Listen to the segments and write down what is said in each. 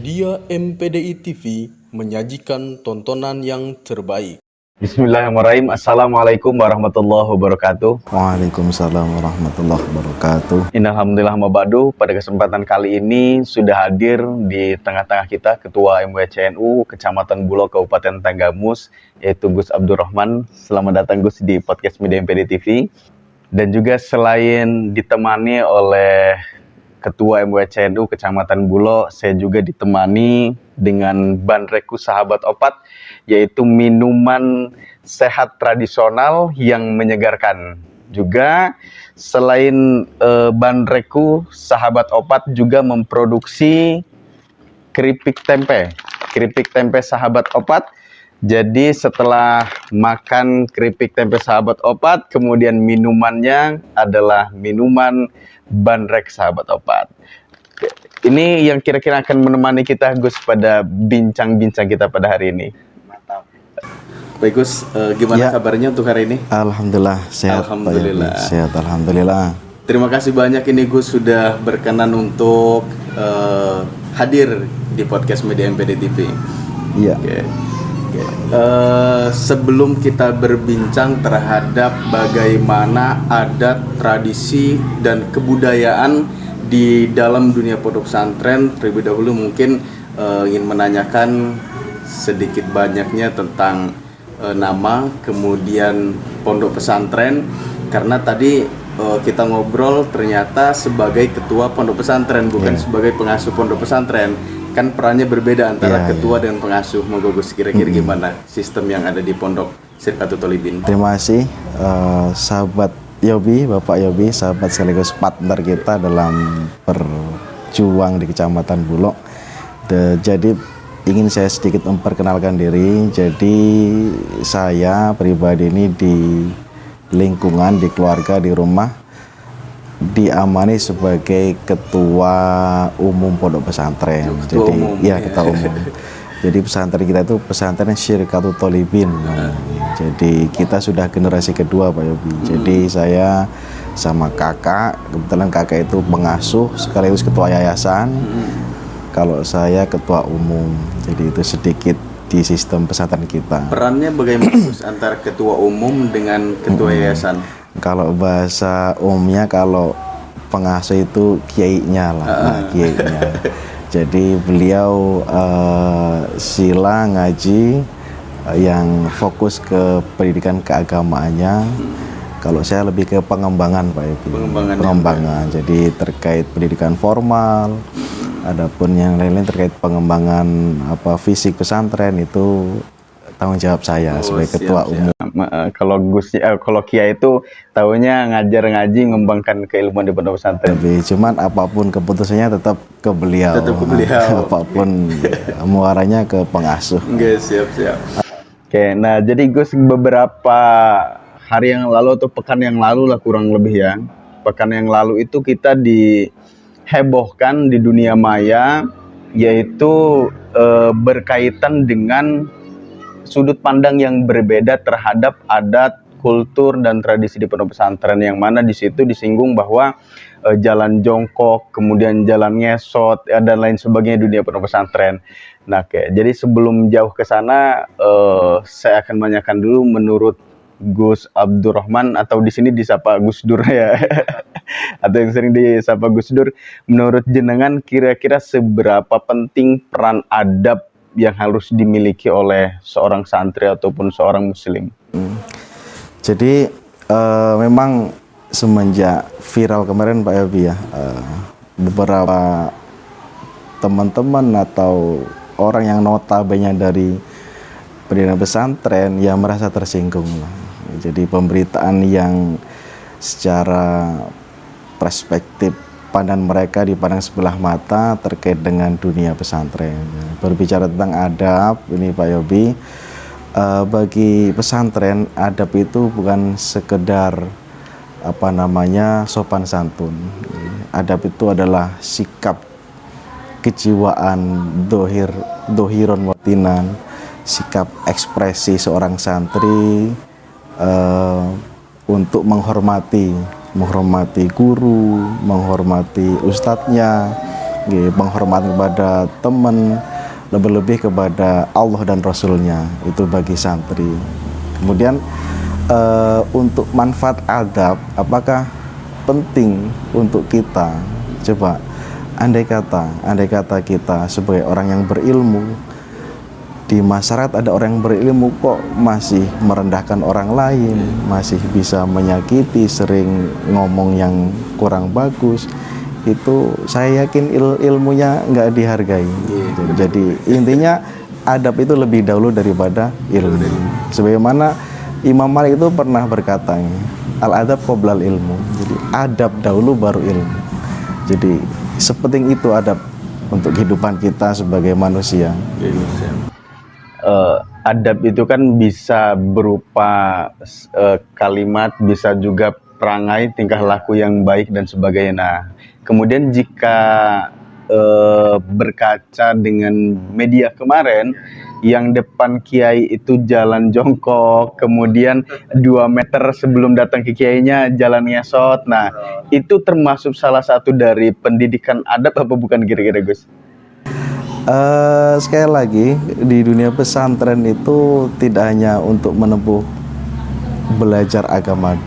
Media MPDI TV menyajikan tontonan yang terbaik. Bismillahirrahmanirrahim. Assalamualaikum warahmatullahi wabarakatuh. Waalaikumsalam warahmatullahi wabarakatuh. Innalhamdulillah mabadu. Pada kesempatan kali ini sudah hadir di tengah-tengah kita Ketua MWCNU Kecamatan Bulo Kabupaten Tanggamus, yaitu Gus Abdurrahman. Selamat datang Gus di podcast Media MPDI TV. Dan juga selain ditemani oleh Ketua MWCNU Kecamatan Bulo, saya juga ditemani dengan Bandreku Sahabat Opat, yaitu minuman sehat tradisional yang menyegarkan. Juga selain Bandreku Sahabat Opat juga memproduksi keripik tempe Sahabat Opat. Jadi setelah makan keripik tempe Sahabat Opat, kemudian minumannya adalah minuman Bandrek Sahabat Opat. Ini yang kira-kira akan menemani kita Gus pada bincang-bincang kita pada hari ini. Mantap. Baik Gus, gimana kabarnya untuk hari ini? Alhamdulillah sehat. Alhamdulillah. Sehat, alhamdulillah. Terima kasih banyak ini Gus sudah berkenan untuk hadir di podcast Media MPDI TV. Iya. Sebelum kita berbincang terhadap bagaimana adat, tradisi, dan kebudayaan di dalam dunia pondok pesantren, terlebih dahulu mungkin ingin menanyakan sedikit banyaknya tentang nama, kemudian pondok pesantren, karena tadi kita ngobrol ternyata sebagai ketua pondok pesantren, bukan sebagai pengasuh pondok pesantren. Kan perannya berbeda antara ketua dengan pengasuh. Monggo Gus, kira-kira gimana sistem yang ada di Pondok Sirkatul Tholibin? Terima kasih sahabat Yobi, Bapak Yobi, sahabat sekaligus partner kita dalam berjuang di Kecamatan Bulog. Jadi ingin saya sedikit memperkenalkan diri. Jadi saya pribadi ini di lingkungan, di keluarga, di rumah diamani sebagai ketua umum pondok pesantren. Ketua umum. Jadi pesantren kita itu pesantren Sirkatul Tholibin. Jadi kita sudah generasi kedua Pak Yobi. Jadi saya sama kakak, kebetulan kakak itu pengasuh sekaligus ketua yayasan. Kalau saya ketua umum. Jadi itu sedikit di sistem pesantren kita. Perannya bagaimana antara ketua umum dengan ketua yayasan? Kalau bahasa umumnya, kalau pengasuh itu kiainya lah, kiainya. Jadi beliau sila ngaji yang fokus ke pendidikan keagamaannya. Kalau saya lebih ke pengembangan Pak Yogi. Pengembangan. Jadi terkait pendidikan formal, adapun yang lain-lain terkait pengembangan fisik pesantren itu tanggung jawab saya sebagai ketua umum. Kalau Gus, kalau Kiai itu tahunya ngajar ngaji, ngembangkan keilmuan di pondok pesantren. Cuman apapun keputusannya tetap ke beliau. Apapun muaranya ke pengasuh. Oke, siap. Oke, nah jadi Gus, beberapa hari yang lalu atau pekan yang lalu lah kurang lebih ya. Pekan yang lalu itu kita dihebohkan di dunia maya, yaitu berkaitan dengan sudut pandang yang berbeda terhadap adat, kultur, dan tradisi di pondok pesantren, yang mana di situ disinggung bahwa jalan jongkok, kemudian jalan ngesot, dan lain sebagainya di dunia pondok pesantren. Nah, jadi sebelum jauh ke sana, saya akan menanyakan dulu menurut Gus Abdurrahman, atau di sini disapa Gus Dur ya, atau yang sering disapa Gus Dur, menurut jenengan kira-kira seberapa penting peran adab yang harus dimiliki oleh seorang santri ataupun seorang muslim? Jadi memang semenjak viral kemarin Pak Yobi ya, beberapa teman-teman atau orang yang notabene dari pendidikan pesantren yang merasa tersinggung lah. Jadi pemberitaan yang secara perspektif pandangan mereka dipandang sebelah mata terkait dengan dunia pesantren. Berbicara tentang adab ini Pak Yobi, bagi pesantren adab itu bukan sekedar sopan santun. Adab itu adalah sikap, kejiwaan, dohiron watinan, sikap ekspresi seorang santri untuk menghormati guru, menghormati ustadznya, penghormatan kepada teman, lebih-lebih kepada Allah dan Rasulnya, itu bagi santri. Kemudian untuk manfaat adab, apakah penting untuk kita? Coba, andai kata kita sebagai orang yang berilmu, di masyarakat ada orang yang berilmu kok masih merendahkan orang lain, masih bisa menyakiti, sering ngomong yang kurang bagus, itu saya yakin ilmunya nggak dihargai. Jadi intinya adab itu lebih dahulu daripada ilmu. Sebagaimana Imam Malik itu pernah berkata, al-adab qoblal ilmu. Jadi adab dahulu baru ilmu. Jadi sepenting itu adab untuk kehidupan kita sebagai manusia. Adab itu kan bisa berupa kalimat, bisa juga perangai, tingkah laku yang baik dan sebagainya. Nah, kemudian jika berkaca dengan media kemarin, yang depan kiai itu jalan jongkok, kemudian 2 meter sebelum datang ke kiainya jalan ngesot. Nah, itu termasuk salah satu dari pendidikan adab apa bukan kira-kira, Gus? Sekali lagi, di dunia pesantren itu tidak hanya untuk menempuh belajar agama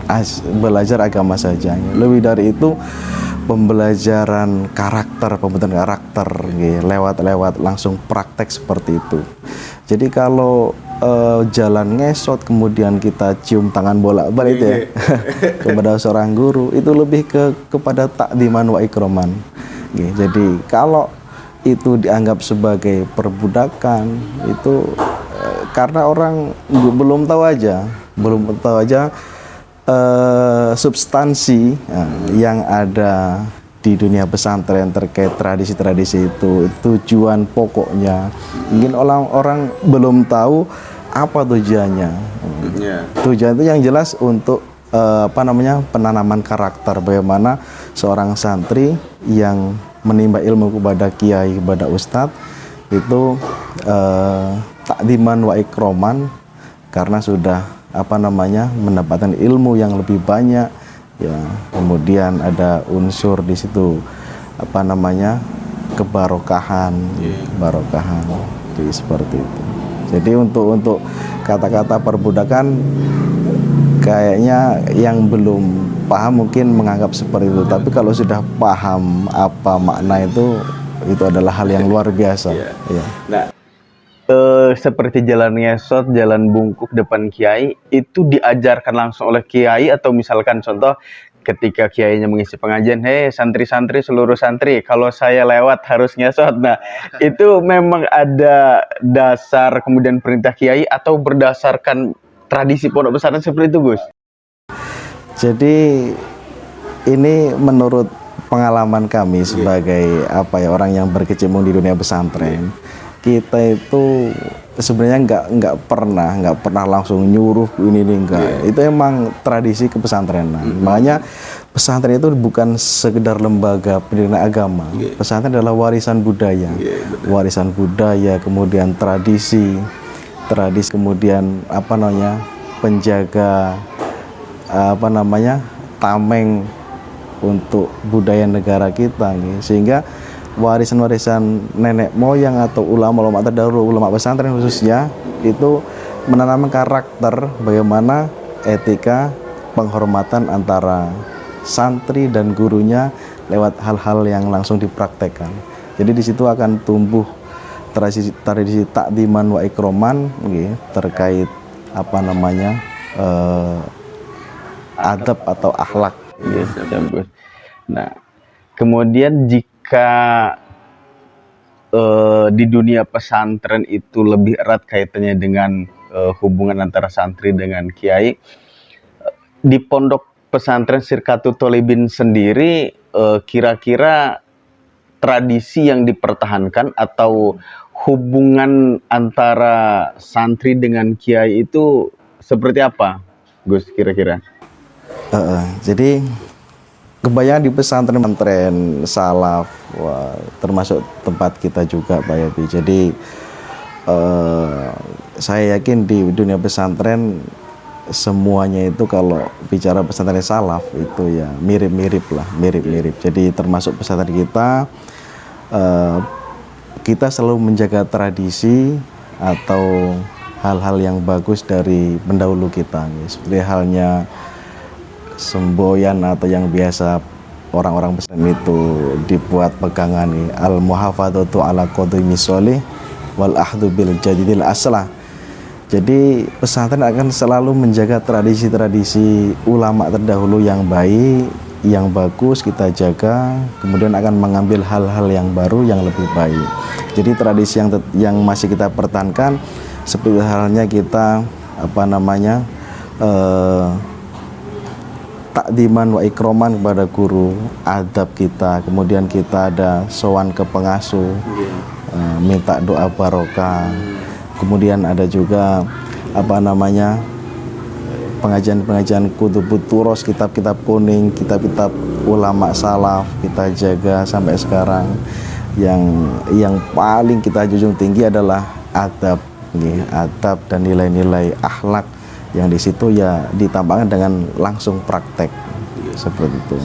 saja. Lebih dari itu, pembelajaran karakter, pembentukan karakter, lewat langsung praktek seperti itu. Jadi kalau jalan ngesot kemudian kita cium tangan bolak-balik ya kepada seorang guru, itu lebih kepada takdiman wa ikroman. Jadi kalau itu dianggap sebagai perbudakan, itu karena orang belum tahu aja substansi yang ada di dunia pesantren terkait tradisi-tradisi itu, tujuan pokoknya. Mungkin orang belum tahu apa tujuannya. Tujuan itu yang jelas untuk penanaman karakter, bagaimana seorang santri yang menimba ilmu kepada kiai, kepada ustadz, itu takdiman wa ikroman, karena sudah mendapatkan ilmu yang lebih banyak ya. Kemudian ada unsur di situ kebarokahan, jadi seperti itu. Jadi untuk kata-kata perbudakan, kayaknya yang belum paham mungkin menganggap seperti itu, tapi kalau sudah paham apa makna itu adalah hal yang luar biasa. Nah, seperti jalan ngesot, jalan bungkuk depan kiai, itu diajarkan langsung oleh kiai, atau misalkan contoh ketika kiainya mengisi pengajian, santri-santri, seluruh santri, kalau saya lewat harus ngesot. Nah, itu memang ada dasar kemudian perintah kiai atau berdasarkan tradisi pondok pesantren seperti itu, Gus? Jadi ini menurut pengalaman kami sebagai orang yang berkecimpung di dunia pesantren, kita itu sebenarnya nggak pernah langsung nyuruh ini enggak. Itu emang tradisi kepesantrenan. Makanya pesantren itu bukan sekedar lembaga pendidikan agama. Pesantren adalah warisan budaya, kemudian tradisi, kemudian penjaga tameng untuk budaya negara kita, sehingga warisan nenek moyang atau ulama terdahulu, ulama pesantren khususnya, itu menanamkan karakter bagaimana etika penghormatan antara santri dan gurunya lewat hal-hal yang langsung dipraktekkan. Jadi di situ akan tumbuh tradisi takdiman wa ikroman terkait adab atau akhlak. Nah, kemudian jika di dunia pesantren itu lebih erat kaitannya dengan hubungan antara santri dengan kiai, di pondok pesantren Sirkatut Tholibin sendiri, kira-kira tradisi yang dipertahankan atau hubungan antara santri dengan kiai itu seperti apa, Gus, kira-kira? Jadi kebanyakan di pesantren salaf, termasuk tempat kita juga, Pak Yobi. Jadi saya yakin di dunia pesantren semuanya itu kalau bicara pesantren salaf itu ya mirip-mirip. Jadi termasuk pesantren kita eh, kita selalu menjaga tradisi atau hal-hal yang bagus dari pendahulu kita, seperti halnya semboyan atau yang biasa orang-orang Muslim itu dibuat pegangan nih, al muhafadzatu ala qadimi sholih wal ahdu bil jadidil aslah. Jadi pesantren akan selalu menjaga tradisi-tradisi ulama terdahulu yang baik, yang bagus kita jaga, kemudian akan mengambil hal-hal yang baru yang lebih baik. Jadi tradisi yang masih kita pertahankan seperti halnya kita takdiman wa ikroman kepada guru, adab kita, kemudian kita ada sowan ke pengasuh, minta doa barokah. Kemudian ada juga pengajian-pengajian kutubut turos, kitab-kitab kuning, kitab-kitab ulama salaf kita jaga sampai sekarang. Yang paling kita junjung tinggi adalah adab, adab dan nilai-nilai akhlak yang di situ ya ditampakkan dengan langsung praktek seperti itu.